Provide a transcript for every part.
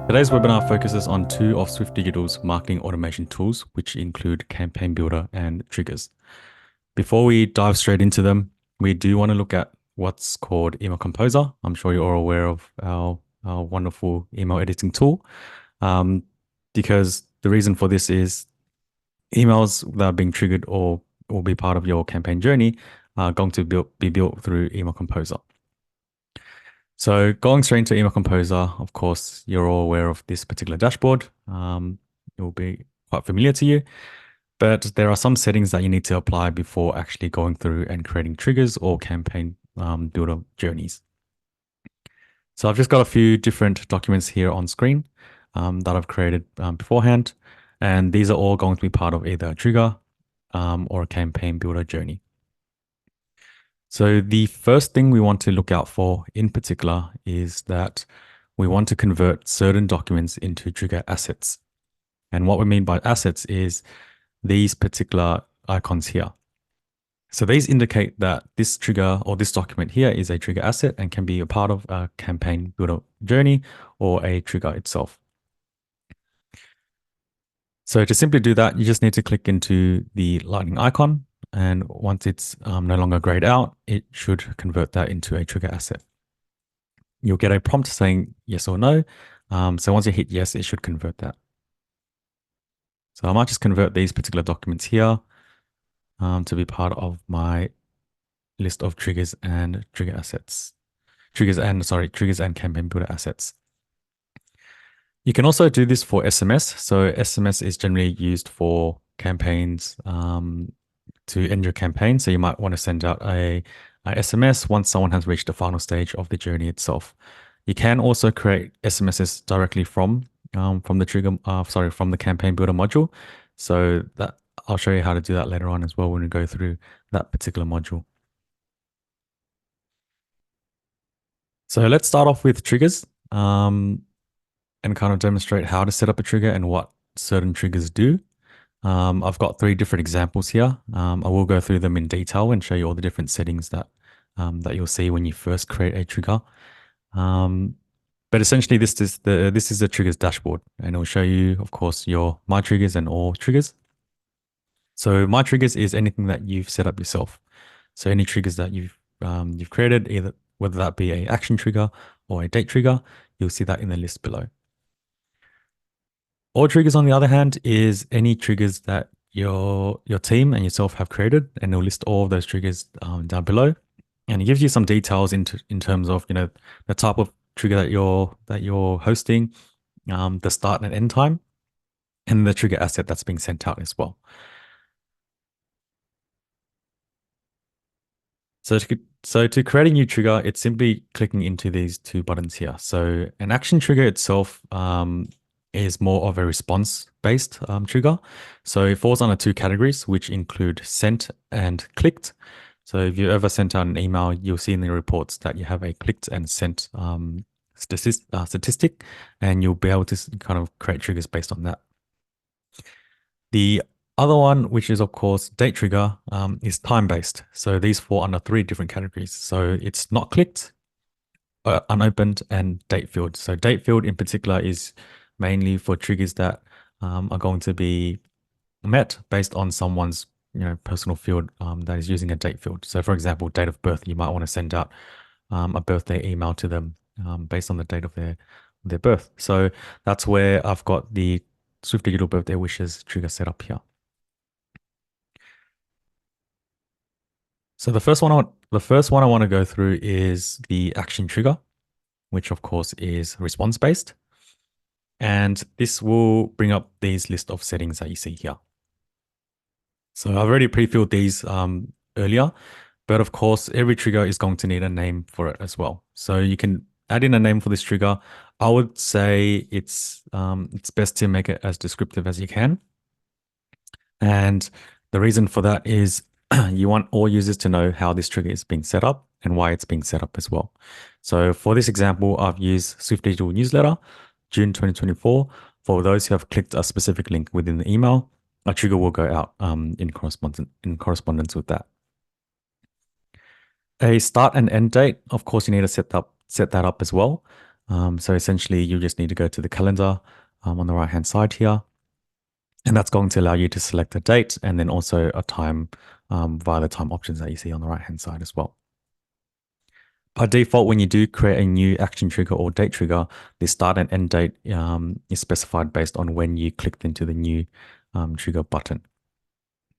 Today's webinar focuses on two of Swift Digital's marketing automation tools, which include Campaign Builder and Triggers. Before we dive straight into them, we do want to look at what's called Email Composer. I'm sure you're all aware of our wonderful email editing tool, because the reason for this is emails that are being triggered or will be part of your campaign journey are going to be built through Email Composer. So going straight into Email Composer, of course, you're all aware of this particular dashboard. It will be quite familiar to you, but there are some settings that you need to apply before actually going through and creating triggers or campaign builder journeys. So I've just got a few different documents here on screen that I've created beforehand, and these are all going to be part of either a trigger or a campaign builder journey. So the first thing we want to look out for in particular is that we want to convert certain documents into trigger assets. And what we mean by assets is these particular icons here. So these indicate that this trigger or this document here is a trigger asset and can be a part of a campaign builder journey or a trigger itself. So to simply do that, you just need to click into the lightning icon. And once it's no longer grayed out, it should convert that into a trigger asset. You'll get a prompt saying yes or no. So once you hit yes, it should convert that. So I might just convert these particular documents here to be part of my list of triggers and trigger assets. Triggers and campaign builder assets. You can also do this for SMS. So SMS is generally used for campaigns to end your campaign. So you might want to send out a SMS once someone has reached the final stage of the journey itself. You can also create SMSs directly from the campaign builder module. So that I'll show you how to do that later on as well when we go through that particular module. So let's start off with triggers and kind of demonstrate how to set up a trigger and what certain triggers do. I've got 3 different examples here. I will go through them in detail and show you all the different settings that you'll see when you first create a trigger. But essentially, this is the triggers dashboard, and it will show you, of course, your my triggers and all triggers. So my triggers is anything that you've set up yourself. So any triggers that you've created, either whether that be a action trigger or a date trigger, you'll see that in the list below. All triggers, on the other hand, is any triggers that your team and yourself have created, and it'll list all of those triggers down below, and it gives you some details in terms of the type of trigger that you're hosting, the start and end time, and the trigger asset that's being sent out as well. So to create a new trigger, it's simply clicking into these 2 buttons here. So an action trigger itself is more of a response-based trigger. So it falls under 2 categories, which include sent and clicked. So if you ever sent out an email, you'll see in the reports that you have a clicked and sent statistic, and you'll be able to kind of create triggers based on that. The other one, which is of course date trigger, is time-based. So these fall under 3 different categories. So it's not clicked, unopened, and date field. So date field in particular is mainly for triggers that are going to be met based on someone's personal field that is using a date field. So for example, date of birth, you might want to send out a birthday email to them based on the date of their birth. So that's where I've got the Swift Digital birthday wishes trigger set up here. So the first one I want to go through is the action trigger, which of course is response based. And this will bring up these list of settings that you see here. So I've already pre-filled these earlier, but of course, every trigger is going to need a name for it as well. So you can add in a name for this trigger. I would say it's best to make it as descriptive as you can. And the reason for that is you want all users to know how this trigger is being set up and why it's being set up as well. So for this example, I've used Swift Digital Newsletter, June 2024. For those who have clicked a specific link within the email, a trigger will go out in correspondence with that. A start and end date, of course, you need to set that up as well. So essentially, you just need to go to the calendar on the right-hand side here, and that's going to allow you to select a date and then also a time via the time options that you see on the right-hand side as well. By default, when you do create a new action trigger or date trigger, the start and end date is specified based on when you clicked into the new trigger button.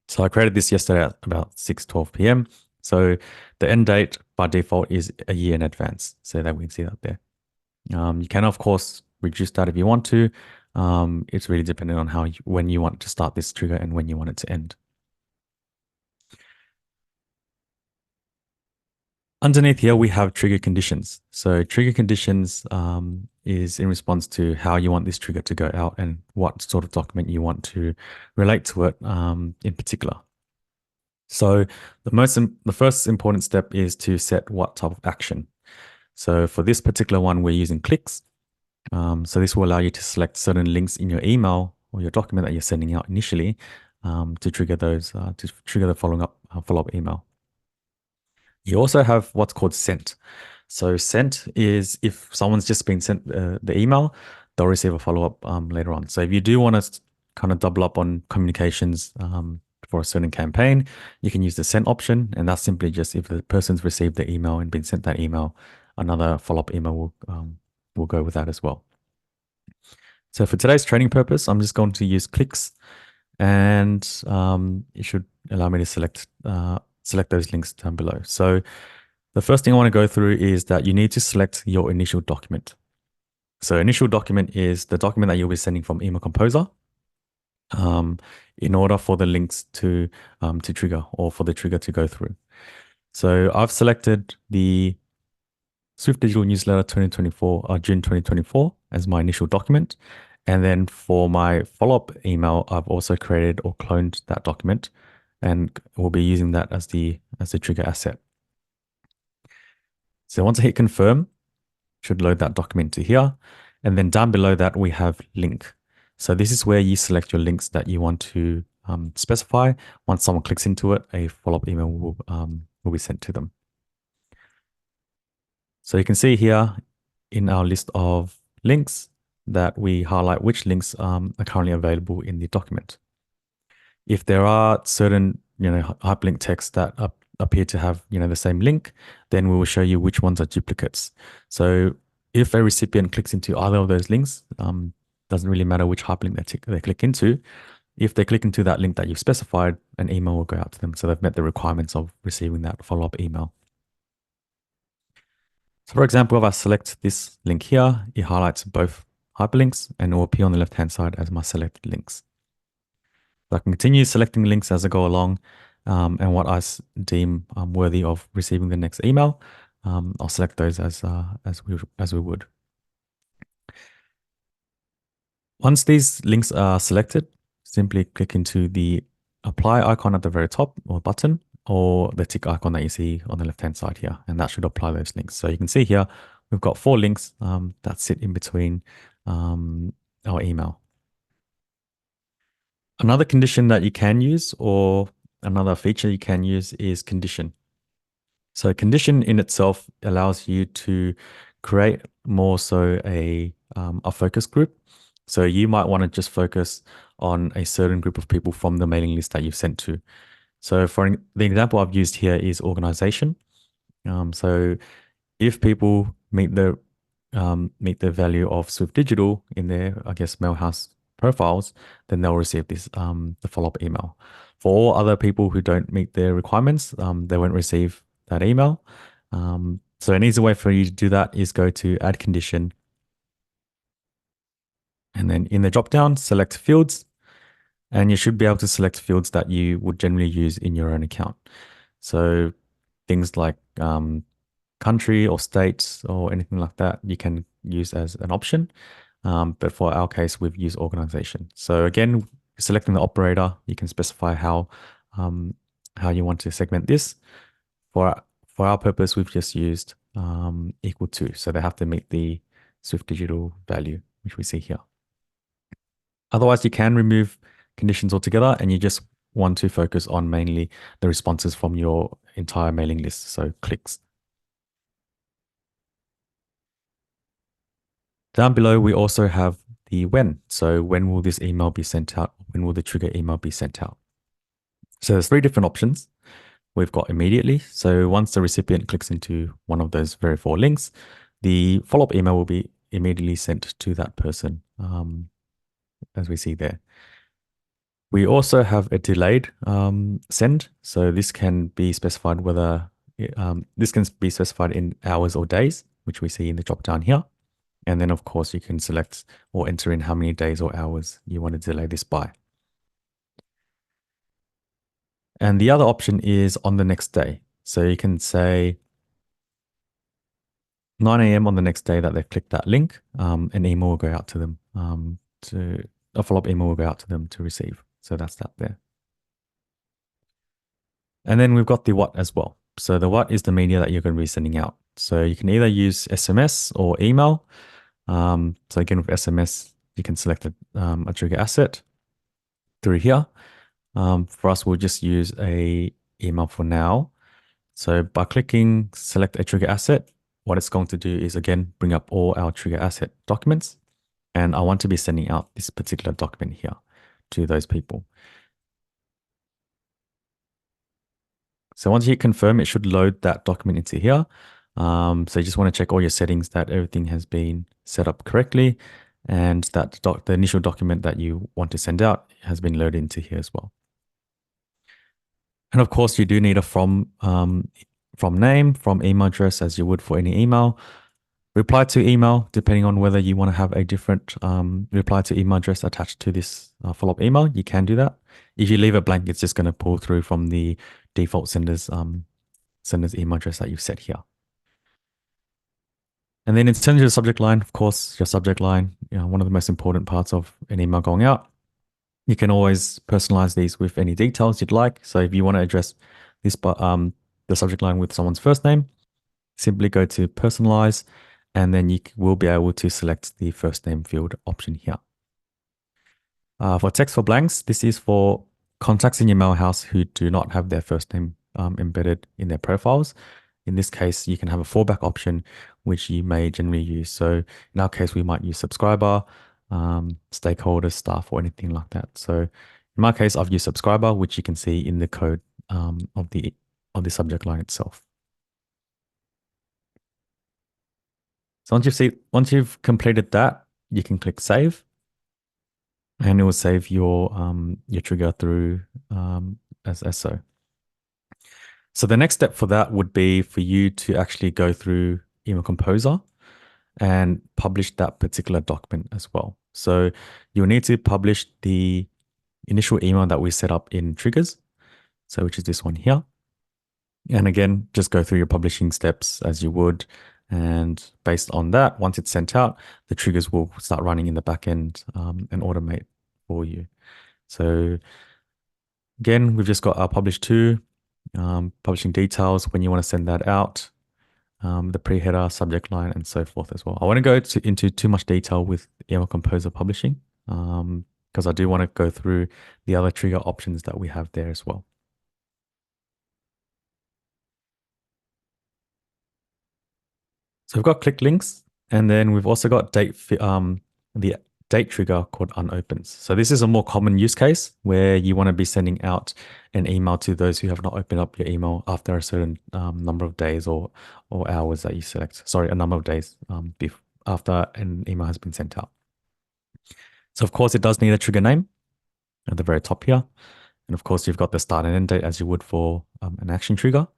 So I created this yesterday at about 6:12 p.m. So the end date by default is a year in advance. So that we can see that there. You can, of course, reduce that if you want to. It's really dependent on when you want to start this trigger and when you want it to end. Underneath here, we have trigger conditions. So trigger conditions is in response to how you want this trigger to go out and what sort of document you want to relate to it in particular. So the first important step is to set what type of action. So for this particular one, we're using clicks. So this will allow you to select certain links in your email or your document that you're sending out initially to trigger the follow-up email. You also have what's called sent. So sent is if someone's just been sent the email, they'll receive a follow-up later on. So if you do want to kind of double up on communications for a certain campaign, you can use the sent option. And that's simply just if the person's received the email and been sent that email, another follow-up email will go with that as well. So for today's training purpose, I'm just going to use clicks, and it should allow me to select those links down below. So the first thing I want to go through is that you need to select your initial document. So initial document is the document that you'll be sending from Email Composer in order for the links to trigger or for the trigger to go through. So I've selected the Swift Digital Newsletter 2024, June 2024 as my initial document. And then for my follow-up email, I've also created or cloned that document, and we'll be using that as the trigger asset. So once I hit confirm, should load that document to here. And then down below that, we have link. So this is where you select your links that you want to specify. Once someone clicks into it, a follow-up email will be sent to them. So you can see here in our list of links that we highlight which links are currently available in the document. If there are certain, hyperlink texts that appear to have, the same link, then we will show you which ones are duplicates. So if a recipient clicks into either of those links, doesn't really matter which hyperlink they click into. If they click into that link that you've specified, an email will go out to them. So they've met the requirements of receiving that follow-up email. So for example, if I select this link here, it highlights both hyperlinks and it will appear on the left-hand side as my selected links. So I can continue selecting links as I go along, and what I deem worthy of receiving the next email, I'll select those as we would. Once these links are selected, simply click into the apply icon at the very top or button, or the tick icon that you see on the left-hand side here, and that should apply those links. So you can see here, we've got 4 links that sit in between our email. Another condition that you can use, or another feature you can use, is condition. So condition in itself allows you to create more so a focus group. So you might want to just focus on a certain group of people from the mailing list that you've sent to. So the example I've used here is organization. So if people meet the value of Swift Digital in their, I guess, Mailhouse profiles, then they'll receive this the follow-up email. For all other people who don't meet their requirements, they won't receive that email. So an easy way for you to do that is go to add condition, and then in the drop-down, select fields, and you should be able to select fields that you would generally use in your own account. So things like country or states or anything like that, you can use as an option. But for our case, we've used organization. So again, selecting the operator, you can specify how you want to segment this. For our purpose, we've just used equal to. So they have to meet the Swift Digital value, which we see here. Otherwise, you can remove conditions altogether, and you just want to focus on mainly the responses from your entire mailing list, so clicks. Down below, we also have the when. So when will this email be sent out? When will the trigger email be sent out? So there's three different options. We've got immediately. So once the recipient clicks into one of those very four links, the follow-up email will be immediately sent to that person, as we see there. We also have a delayed send. So this can be specified whether this can be specified in hours or days, which we see in the drop down here. And then of course you can select or enter in how many days or hours you want to delay this by. And the other option is on the next day. So you can say 9 a.m. on the next day that they've clicked that link, an email will go out to them to a follow-up email will go out to them to receive. So that's that there. And then we've got the what as well. So the what is the media that you're going to be sending out. So you can either use SMS or email. So again, with SMS, you can select a trigger asset through here. For us, we'll just use a email for now. So by clicking select a trigger asset, what it's going to do is again, bring up all our trigger asset documents. And I want to be sending out this particular document here to those people. So once you hit confirm, it should load that document into here. So you just want to check all your settings that everything has been set up correctly and that the initial document that you want to send out has been loaded into here as well. And of course, you do need a from name, from email address as you would for any email. Reply to email, depending on whether you want to have a different reply to email address attached to this follow-up email, you can do that. If you leave it blank, it's just going to pull through from the default sender's email address that you've set here. And then in terms of the subject line, of course, your subject line, one of the most important parts of an email going out. You can always personalize these with any details you'd like. So if you want to address this, the subject line with someone's first name, simply go to personalize, and then you will be able to select the first name field option here. For text for blanks, this is for contacts in your mailhouse who do not have their first name embedded in their profiles. In this case, you can have a fallback option, which you may generally use. So in our case, we might use subscriber, stakeholders, staff, or anything like that. So in my case, I've used subscriber, which you can see in the code of the subject line itself. So once you've completed that, you can click save, and it will save your trigger through as so. So the next step for that would be for you to actually go through Email Composer and publish that particular document as well. So you'll need to publish the initial email that we set up in triggers, so which is this one here. And again, just go through your publishing steps as you would. And based on that, once it's sent out, the triggers will start running in the back end and automate for you. So again, we've just got our publish to, publishing details when you want to send that out, the pre-header, subject line, and so forth as well. I want to go into too much detail with Email Composer publishing because I do want to go through the other trigger options that we have there as well. So we've got click links, and then we've also got the date trigger called unopens. So this is a more common use case where you want to be sending out an email to those who have not opened up your email after a certain number of days or hours that you select. Sorry, a number of days after an email has been sent out. So of course, it does need a trigger name at the very top here. And of course, you've got the start and end date as you would for an action trigger.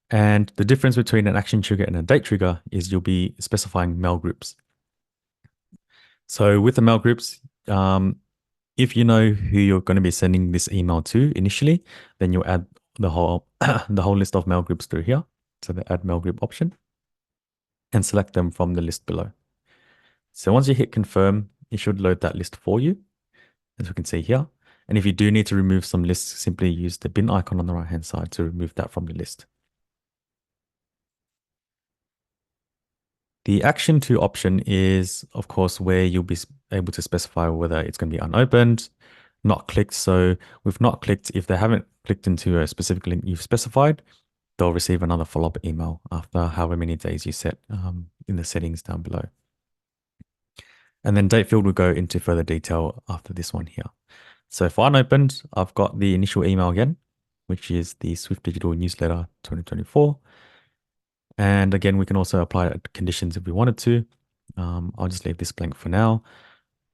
And the difference between an action trigger and a date trigger is you'll be specifying mail groups. So with the mail groups, if you know who you're going to be sending this email to initially, then you'll add the whole list of mail groups through here. So the add mail group option and select them from the list below. So once you hit confirm, it should load that list for you, as we can see here. And if you do need to remove some lists, simply use the bin icon on the right-hand side to remove that from the list. The action to option is, of course, where you'll be able to specify whether it's going to be unopened, not clicked. So with not clicked, if they haven't clicked into a specific link you've specified, they'll receive another follow-up email after however many days you set in the settings down below. And then date field will go into further detail after this one here. So for unopened, I've got the initial email again, which is the Swift Digital Newsletter 2024. And again, we can also apply conditions if we wanted to. I'll just leave this blank for now.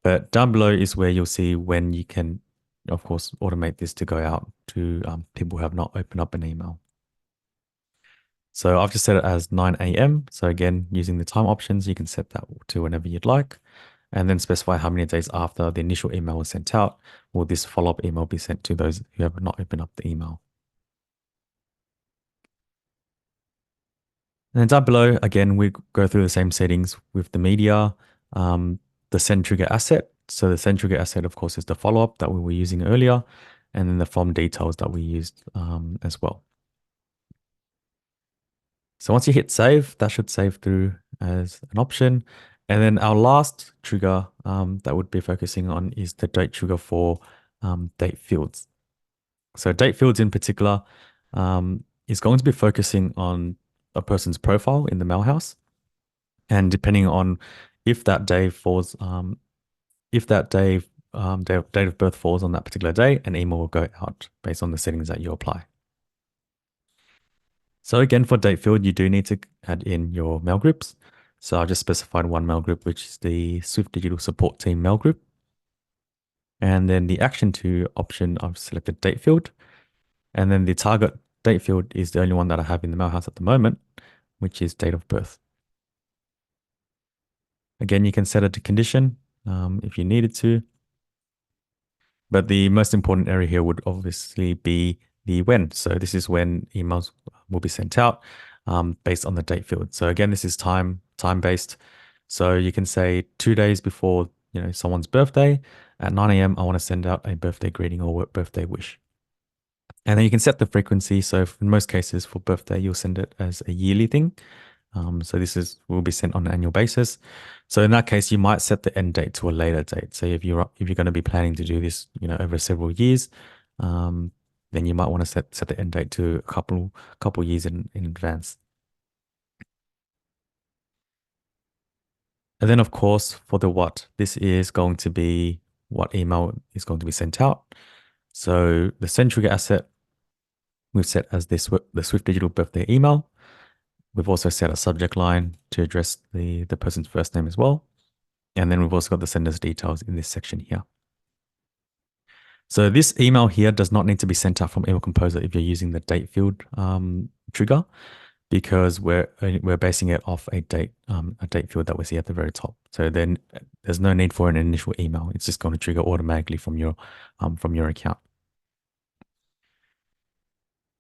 But down below is where you'll see when you can, of course, automate this to go out to people who have not opened up an email. So I've just set it as 9 a.m. So again, using the time options, you can set that to whenever you'd like, and then specify how many days after the initial email was sent out will this follow-up email be sent to those who have not opened up the email. And then down below, again, we go through the same settings with the media, the send trigger asset. So the send trigger asset, of course, is the follow-up that we were using earlier, and then the form details that we used as well. So once you hit save, that should save through as an option. And then our last trigger that would be focusing on is the date trigger for date fields. So date fields in particular is going to be focusing on a person's profile in the mailhouse. And depending on if that day falls, if that day, date of birth falls on that particular day, an email will go out based on the settings that you apply. So again, for date field, you do need to add in your mail groups. So I just specified one mail group, which is the Swift Digital Support Team mail group. And then the action to option, I've selected date field. And then the target date field is the only one that I have in the mailhouse at the moment, which is date of birth. Again, you can set it to condition if you needed to. But the most important area here would obviously be the when. So this is when emails will be sent out based on the date field. So again, this is time based. So you can say 2 days before someone's birthday at 9 a.m. I want to send out a birthday greeting or birthday wish. And then you can set the frequency. So in most cases for birthday, you'll send it as a yearly thing. So this will be sent on an annual basis. So in that case, you might set the end date to a later date. So if you're going to be planning to do this, over several years, then you might want to set the end date to a couple years in advance. And then of course for the what, this is going to be what email is going to be sent out. So the send trigger asset we've set as the Swift Digital birthday email. We've also set a subject line to address the person's first name as well. And then we've also got the sender's details in this section here. So this email here does not need to be sent out from Email Composer if you're using the date field trigger, because we're basing it off a date field that we see at the very top. So then there's no need for an initial email. It's just going to trigger automatically from your account.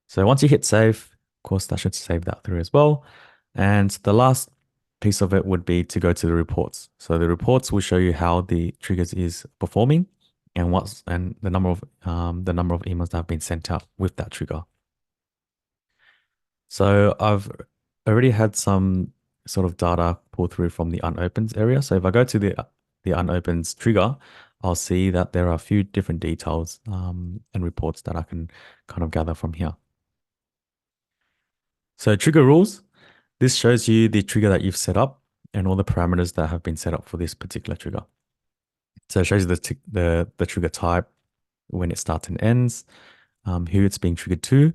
So once you hit save, of course, that should save that through as well. And the last piece of it would be to go to the reports. So the reports will show you how the triggers is performing and the number of emails that have been sent out with that trigger. So I've already had some sort of data pull through from the unopens area. So if I go to the unopens trigger, I'll see that there are a few different details and reports that I can kind of gather from here. So trigger rules, this shows you the trigger that you've set up and all the parameters that have been set up for this particular trigger. So it shows you the trigger type, when it starts and ends, who it's being triggered to,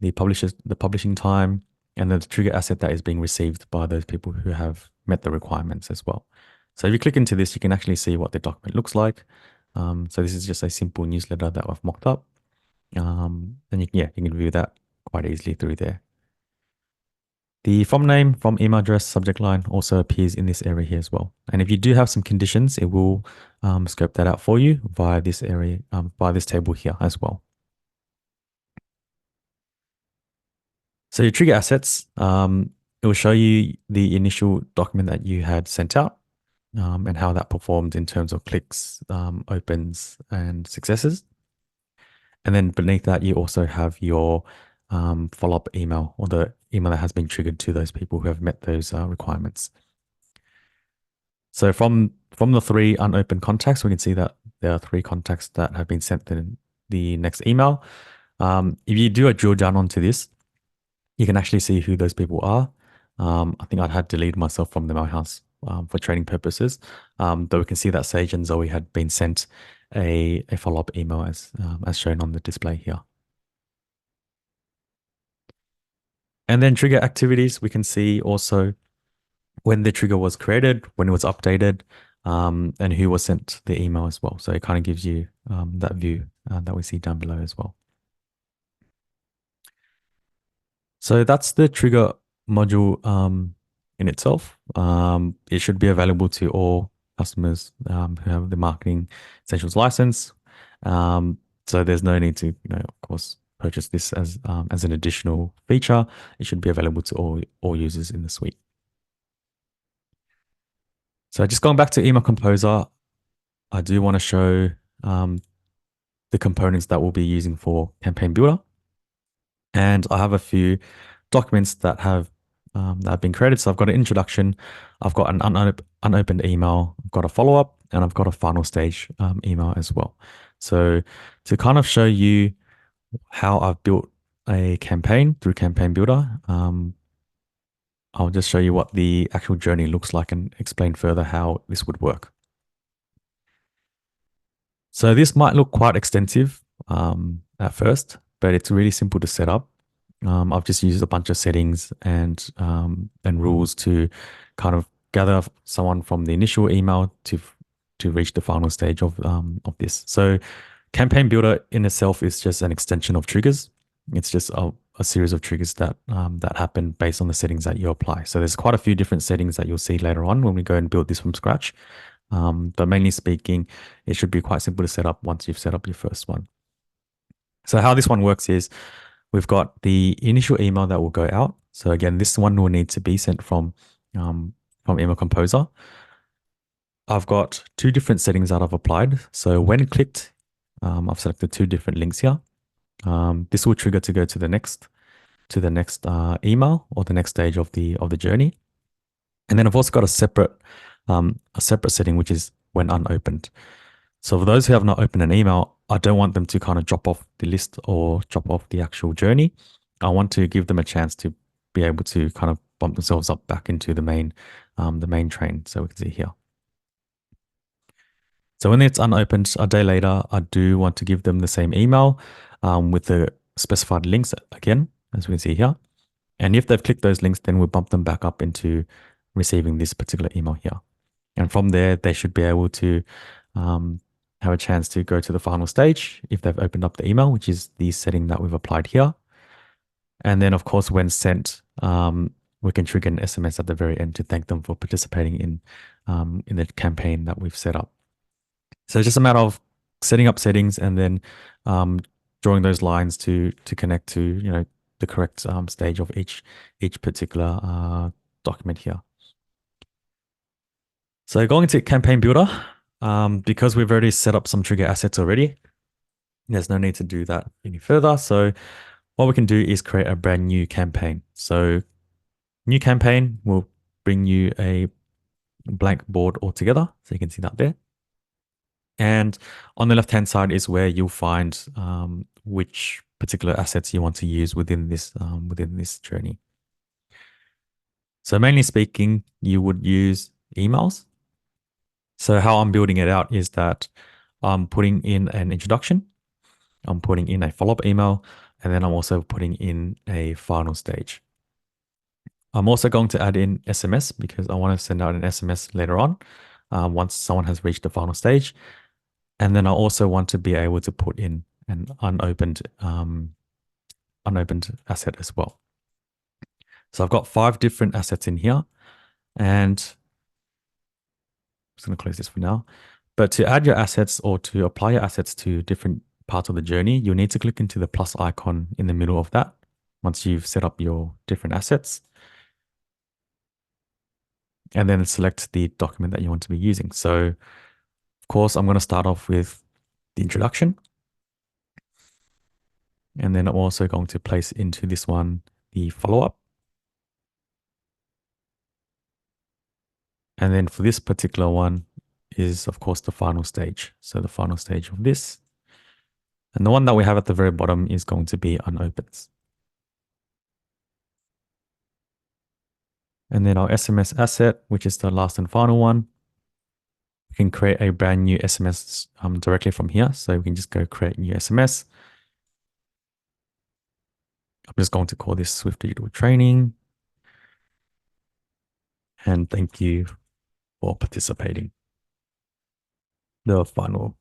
the publishing time, and then the trigger asset that is being received by those people who have met the requirements as well. So if you click into this, you can actually see what the document looks like. So this is just a simple newsletter that I've mocked up. And you can view that quite easily through there. The from name, from email address, subject line also appears in this area here as well. And if you do have some conditions, it will scope that out for you via this area, via this table here as well. So your trigger assets, it will show you the initial document that you had sent out and how that performed in terms of clicks, opens, and successes. And then beneath that, you also have your follow-up email, or the email that has been triggered to those people who have met those requirements. So from the 3 unopened contacts, we can see that there are 3 contacts that have been sent the next email. If you do a drill down onto this, you can actually see who those people are. I think I had deleted myself from the mail house for trading purposes. Though we can see that Sage and Zoe had been sent a follow-up email as shown on the display here. And then trigger activities, we can see also when the trigger was created, when it was updated, and who was sent the email as well. So it kind of gives you that view that we see down below as well. So that's the trigger module in itself. It should be available to all customers who have the Marketing Essentials license. So there's no need to, of course, purchase this as an additional feature. It should be available to all users in the suite. So just going back to Email Composer, I do want to show the components that we'll be using for Campaign Builder. And I have a few documents that have been created. So I've got an introduction, I've got an unopened email, I've got a follow-up, and I've got a final stage email as well. So to kind of show you how I've built a campaign through Campaign Builder, I'll just show you what the actual journey looks like and explain further how this would work. So this might look quite extensive at first, but it's really simple to set up. I've just used a bunch of settings and rules to kind of gather someone from the initial email to reach the final stage of this. So Campaign Builder in itself is just an extension of triggers. It's just a series of triggers that happen based on the settings that you apply. So there's quite a few different settings that you'll see later on when we go and build this from scratch. But mainly speaking, it should be quite simple to set up once you've set up your first one. So how this one works is we've got the initial email that will go out. So again, this one will need to be sent from Email Composer. I've got two different settings that I've applied. So when clicked, I've selected two different links here. This will trigger to go to the next email or the next stage of the journey. And then I've also got a separate setting, which is when unopened. So for those who have not opened an email, I don't want them to kind of drop off the list or drop off the actual journey. I want to give them a chance to be able to kind of bump themselves up back into the main train. So we can see here. So when it's unopened a day later, I do want to give them the same email with the specified links again, as we can see here. And if they've clicked those links, then we bump them back up into receiving this particular email here. And from there, they should be able to have a chance to go to the final stage if they've opened up the email, which is the setting that we've applied here. And then, of course, when sent, we can trigger an SMS at the very end to thank them for participating in the campaign that we've set up. So it's just a matter of setting up settings and then drawing those lines to connect to the correct stage of each particular document here. So going to Campaign Builder, because we've already set up some trigger assets already, there's no need to do that any further. So what we can do is create a brand new campaign. So new campaign will bring you a blank board altogether. So you can see that there. And on the left-hand side is where you'll find which particular assets you want to use within this journey. So mainly speaking, you would use emails. So how I'm building it out is that I'm putting in an introduction, I'm putting in a follow-up email, and then I'm also putting in a final stage. I'm also going to add in SMS because I want to send out an SMS later on once someone has reached the final stage. And then I also want to be able to put in an unopened asset as well. So I've got 5 different assets in here, and I'm just going to close this for now. But to add your assets or to apply your assets to different parts of the journey, you'll need to click into the plus icon in the middle of that once you've set up your different assets. And then select the document that you want to be using. So, of course, I'm going to start off with the introduction. And then I'm also going to place into this one the follow-up. And then for this particular one is, of course, the final stage. So the final stage of this. And the one that we have at the very bottom is going to be unopens. And then our SMS asset, which is the last and final one, we can create a brand new SMS directly from here. So we can just go create new SMS. I'm just going to call this Swift Digital Training. And thank you for participating. The final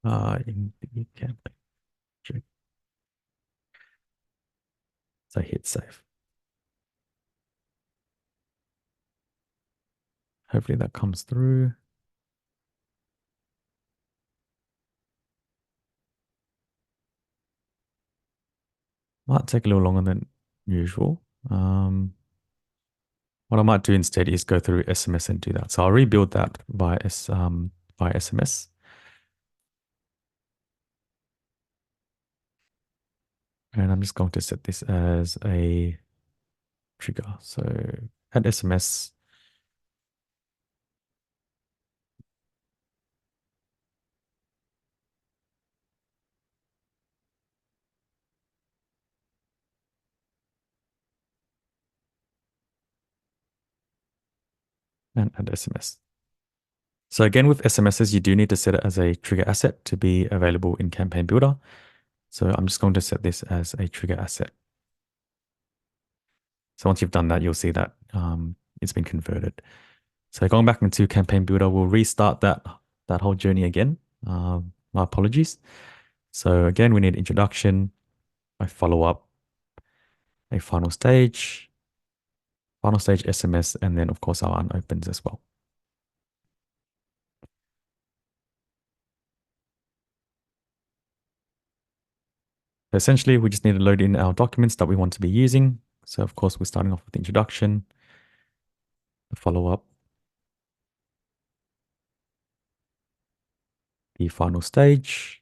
in the campaign. So hit save. Hopefully that comes through. Might take a little longer than usual. What I might do instead is go through SMS and do that. So I'll rebuild that by SMS. And I'm just going to set this as a trigger. So add SMS. And add SMS. So again, with SMSs, you do need to set it as a trigger asset to be available in Campaign Builder. So I'm just going to set this as a trigger asset. So once you've done that, you'll see that it's been converted. So going back into Campaign Builder, we'll restart that whole journey again. My apologies. So again, we need introduction, a follow-up, a final stage SMS, and then of course our unopens as well. So essentially, we just need to load in our documents that we want to be using. So of course, we're starting off with the introduction, the follow-up, the final stage,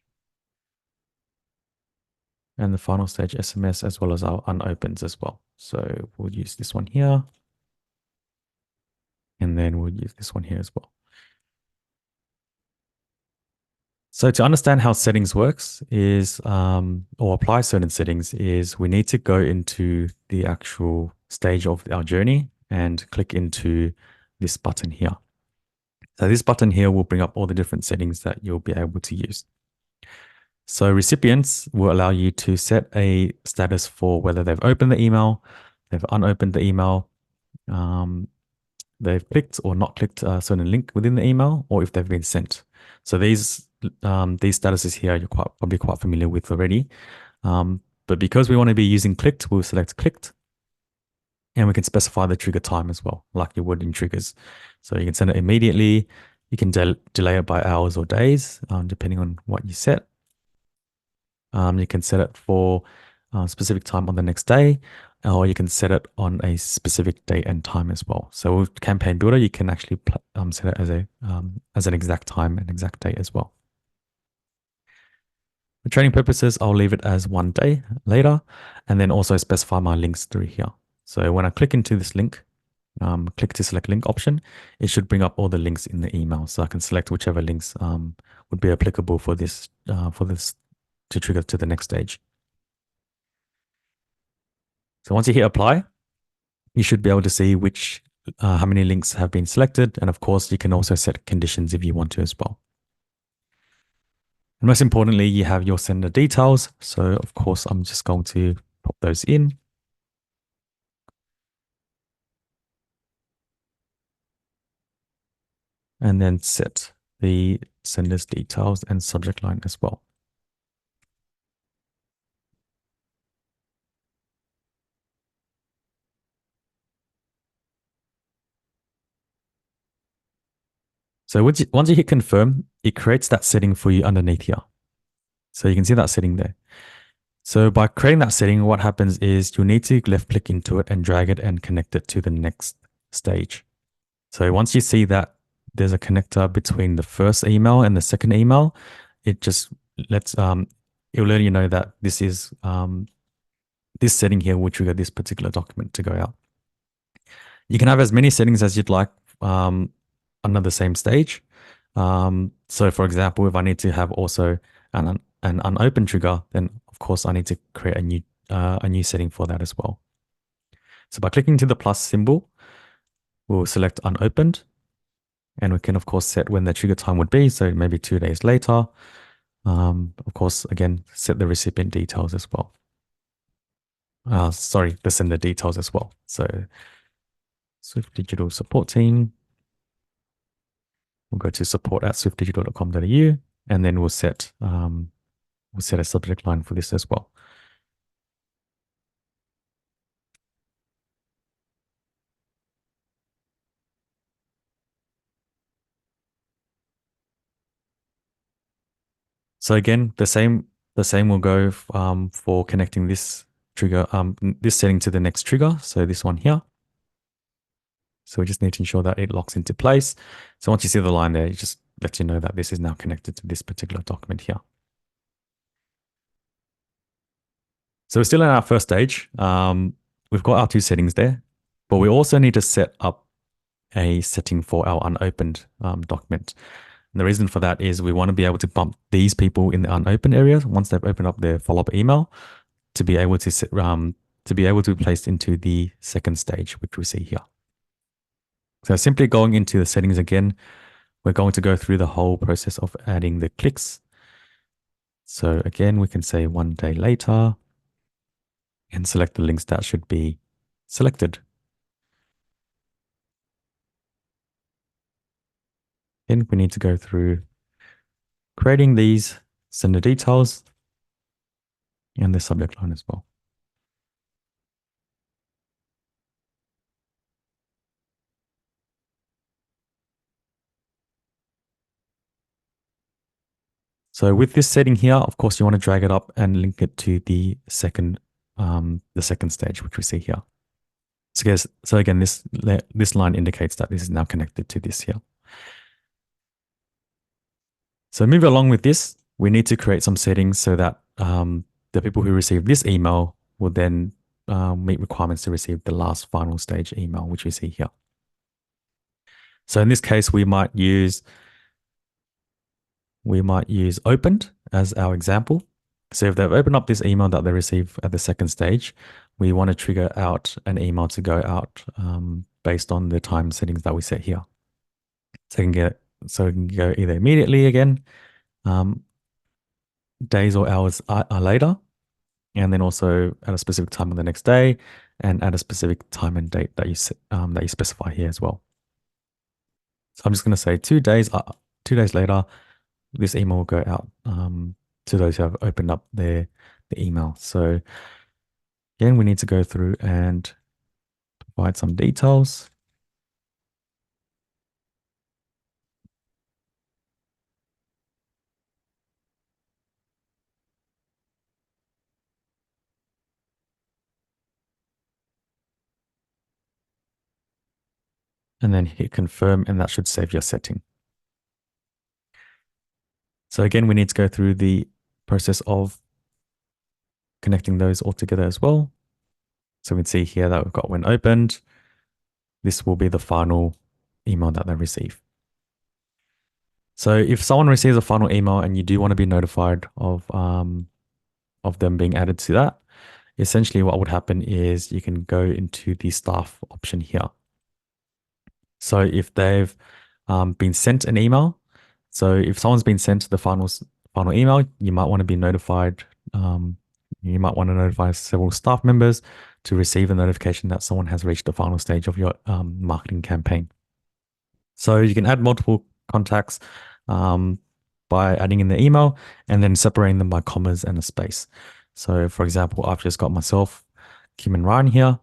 and the final stage SMS, as well as our unopens as well. So we'll use this one here. And then we'll use this one here as well. So to understand how settings works is, or apply certain settings is we need to go into the actual stage of our journey and click into this button here. So this button here will bring up all the different settings that you'll be able to use. So recipients will allow you to set a status for whether they've opened the email, they've unopened the email, they've clicked or not clicked a certain link within the email, or if they've been sent. So these statuses here you're probably quite familiar with already. But because we want to be using clicked, we'll select clicked. And we can specify the trigger time as well, like you would in triggers. So you can send it immediately. You can delay it by hours or days, depending on what you set. You can set it for a specific time on the next day, or you can set it on a specific date and time as well. So with Campaign Builder, you can actually set it as an exact time and exact date as well. For training purposes, I'll leave it as 1 day later, and then also specify my links through here. So when I click into this link, click to select link option, it should bring up all the links in the email. So I can select whichever links would be applicable for this to trigger to the next stage. So once you hit apply, you should be able to see how many links have been selected. And of course, you can also set conditions if you want to as well. And most importantly, you have your sender details. So of course, I'm just going to pop those in. And then set the sender's details and subject line as well. So once you hit confirm, it creates that setting for you underneath here. So you can see that setting there. So by creating that setting, what happens is you'll need to left click into it and drag it and connect it to the next stage. So once you see that there's a connector between the first email and the second email, it just lets, it'll let you know that this is, this setting here will trigger this particular document to go out. You can have as many settings as you'd like under the same stage. So for example, if I need to have also an unopened trigger, then of course I need to create a new setting for that as well. So by clicking to the plus symbol, We'll select unopened, and we can of course set when the trigger time would be. So maybe 2 days later. Of course, again, set the recipient details as well. Sorry, the sender details as well. So Swift Digital support team. We'll go to support@swiftdigital.com.au, and then we'll set a subject line for this as well. So again, the same will go for connecting this trigger, this setting to the next trigger. So this one here. So we just need to ensure that it locks into place. So once you see the line there, it just lets you know that this is now connected to this particular document here. So we're still in our first stage. We've got our two settings there, but we also need to set up a setting for our unopened document. And the reason for that is we want to be able to bump these people in the unopened area once they've opened up their follow-up email to be able to be placed into the second stage, which we see here. So simply going into the settings again, we're going to go through the whole process of adding the clicks. So again, we can say 1 day later and select the links that should be selected. Then we need to go through creating these sender details and the subject line as well. So with this setting here, of course, you want to drag it up and link it to the second stage, which we see here. So again, this line indicates that this is now connected to this here. So moving along with this, we need to create some settings so that the people who receive this email will then meet requirements to receive the last final stage email, which we see here. So in this case, we might use opened as our example. So if they've opened up this email that they receive at the second stage, we want to trigger out an email to go out based on the time settings that we set here. So it can go either immediately again, days or hours are later, and then also at a specific time on the next day, and at a specific time and date that you specify here as well. So I'm just going to say 2 days. 2 days later, this email will go out to those who have opened up the email. So again, we need to go through and provide some details. And then hit confirm, and that should save your setting. So again, we need to go through the process of connecting those all together as well. So we can see here that we've got when opened, this will be the final email that they receive. So if someone receives a final email and you do want to be notified of them being added to that, essentially what would happen is you can go into the staff option here. So if they've been sent an email, so if someone's been sent the final email, you might want to be notified. You might want to notify several staff members to receive a notification that someone has reached the final stage of your marketing campaign. So you can add multiple contacts by adding in the email and then separating them by commas and a space. So for example, I've just got myself, Kim and Ryan here,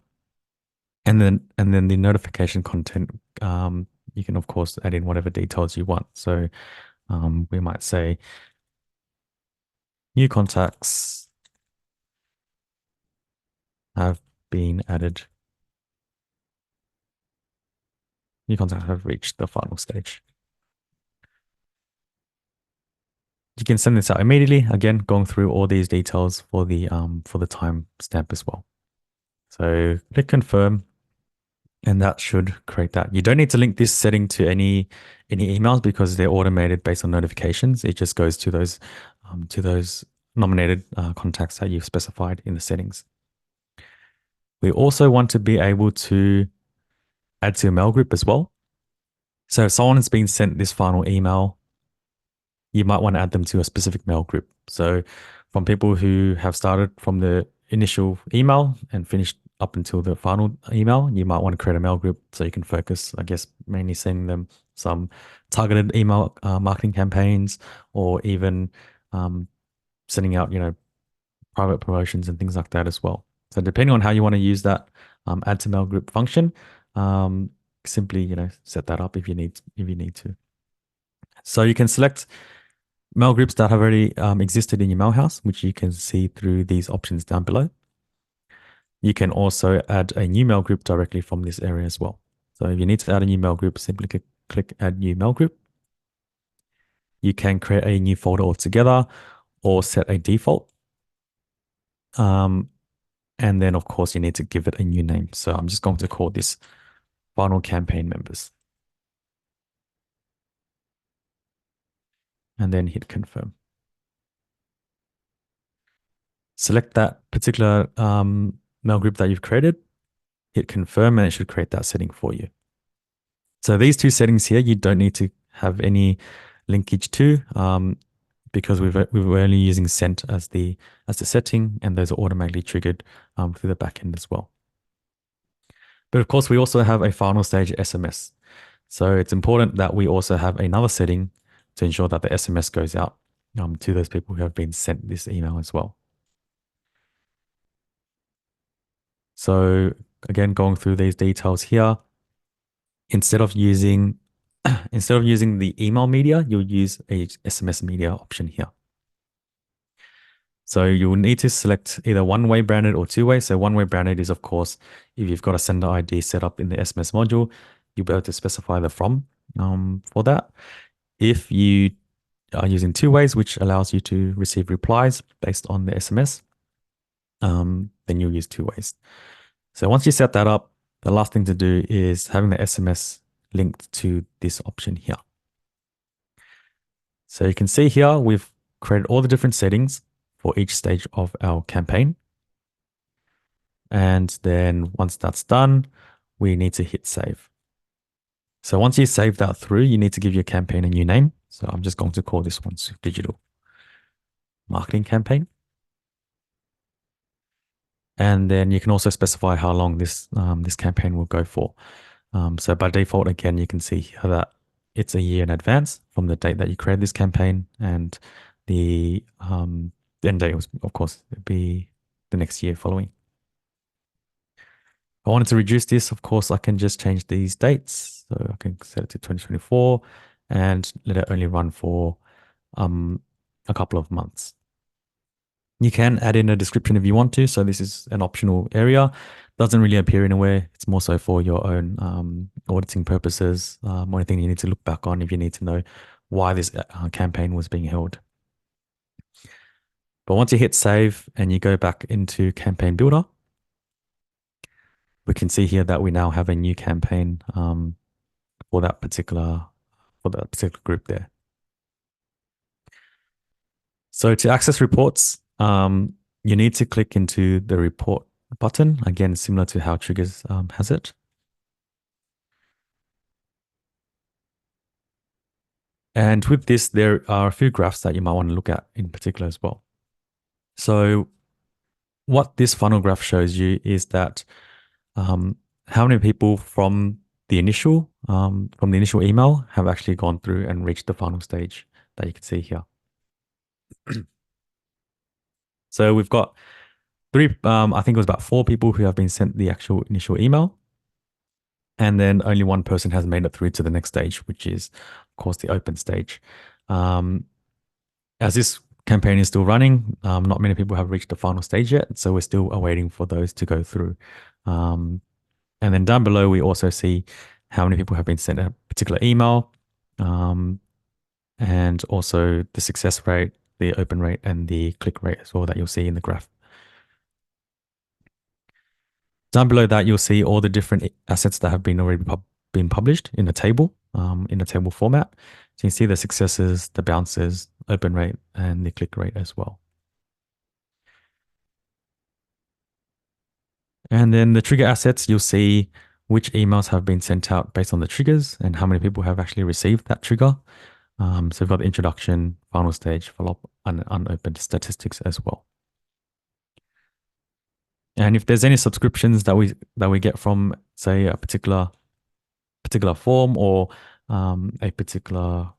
and then the notification content. You can of course add in whatever details you want. So we might say new contacts have been added. New contacts have reached the final stage. You can send this out immediately. Again, going through all these details for the time stamp as well. So click confirm, and that should create that. You don't need to link this setting to any emails because they're automated based on notifications. It just goes to those nominated contacts that you've specified in the settings. We also want to be able to add to your mail group as well. So if someone has been sent this final email, you might want to add them to a specific mail group. So from people who have started from the initial email and finished up until the final email, you might want to create a mail group so you can focus, I guess, mainly sending them some targeted email marketing campaigns, or even um, sending out, private promotions and things like that as well. So depending on how you want to use that add to mail group function, um, simply, set that up if you need to. So you can select mail groups that have already existed in your mail house, which you can see through these options down below. You can also add a new mail group directly from this area as well. So if you need to add a new mail group, simply click add new mail group. You can create a new folder altogether or set a default. And then, of course, you need to give it a new name. So I'm just going to call this final campaign members and then hit confirm. Select that particular mail group that you've created, hit confirm, and it should create that setting for you. So these two settings here, you don't need to have any linkage to, because we're only using sent as the setting, and those are automatically triggered through the backend as well. But of course, we also have a final stage SMS. So it's important that we also have another setting to ensure that the SMS goes out to those people who have been sent this email as well. So again, going through these details here, instead of using the email media, you'll use a SMS media option here. So you will need to select either one-way branded or two-way. So one-way branded is, of course, if you've got a sender ID set up in the SMS module, you'll be able to specify the from for that. If you are using two ways, which allows you to receive replies based on the SMS, then you'll use two ways. So once you set that up, the last thing to do is having the SMS linked to this option here. So you can see here, we've created all the different settings for each stage of our campaign. And then once that's done, we need to hit save. So once you save that through, you need to give your campaign a new name. So I'm just going to call this one Swift Digital Marketing Campaign. And then you can also specify how long this campaign will go for. So by default, again, you can see here that it's a year in advance from the date that you created this campaign, and the end date was, of course, be the next year following. If I wanted to reduce this, of course, I can just change these dates. So I can set it to 2024 and let it only run for a couple of months. You can add in a description if you want to. So this is an optional area. Doesn't really appear anywhere. It's more so for your own auditing purposes. One thing you need to look back on if you need to know why this campaign was being held. But once you hit save and you go back into Campaign Builder, we can see here that we now have a new campaign for that particular group there. So to access reports, you need to click into the report button, again, similar to how Triggers has it. And with this, there are a few graphs that you might want to look at in particular as well. So what this funnel graph shows you is that how many people from the initial email have actually gone through and reached the final stage that you can see here. So we've got I think it was about 4 people who have been sent the actual initial email. And then only one person has made it through to the next stage, which is, of course, the open stage. As this campaign is still running, not many people have reached the final stage yet. So we're still awaiting for those to go through. And then down below, we also see how many people have been sent a particular email, and also the success rate, the open rate, and the click rate as well that you'll see in the graph. Down below that, you'll see all the different assets that have been already been published in a table format. So you can see the successes, the bounces, open rate, and the click rate as well. And then the trigger assets, you'll see which emails have been sent out based on the triggers and how many people have actually received that trigger. So we've got the introduction, final stage, follow-up, and unopened statistics as well. And if there's any subscriptions that we get from, say, a particular form or a particular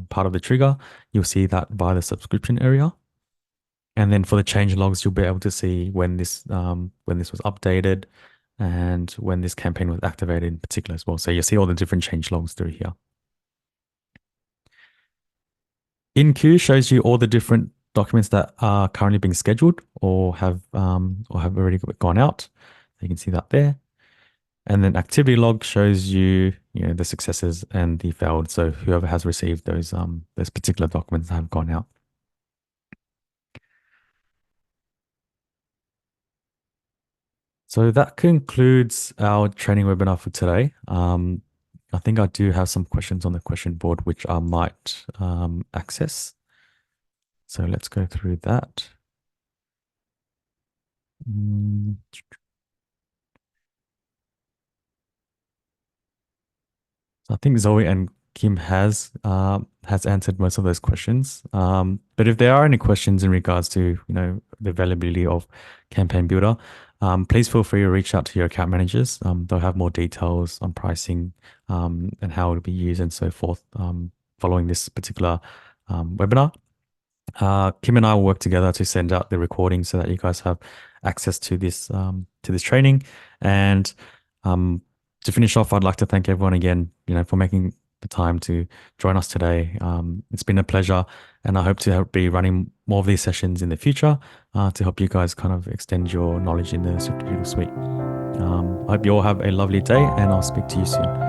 part of the trigger, you'll see that via the subscription area. And then for the change logs, you'll be able to see when this was updated and when this campaign was activated in particular as well. So you'll see all the different change logs through here. In queue shows you all the different documents that are currently being scheduled or have already gone out. You can see that there. And then activity log shows you the successes and the failed. So whoever has received those particular documents that have gone out. So that concludes our training webinar for today. I think I do have some questions on the question board which I might access. So let's go through that. Mm, So I think Zoe and Kim has answered most of those questions. But if there are any questions in regards to the availability of Campaign Builder, please feel free to reach out to your account managers. They'll have more details on pricing and how it'll be used and so forth following this particular webinar. Kim and I will work together to send out the recording so that you guys have access to this training. And to finish off, I'd like to thank everyone again, for making the time to join us today. It's been a pleasure, and I hope to be running more of these sessions in the future to help you guys kind of extend your knowledge in the Swift Digital Suite. I hope you all have a lovely day, and I'll speak to you soon.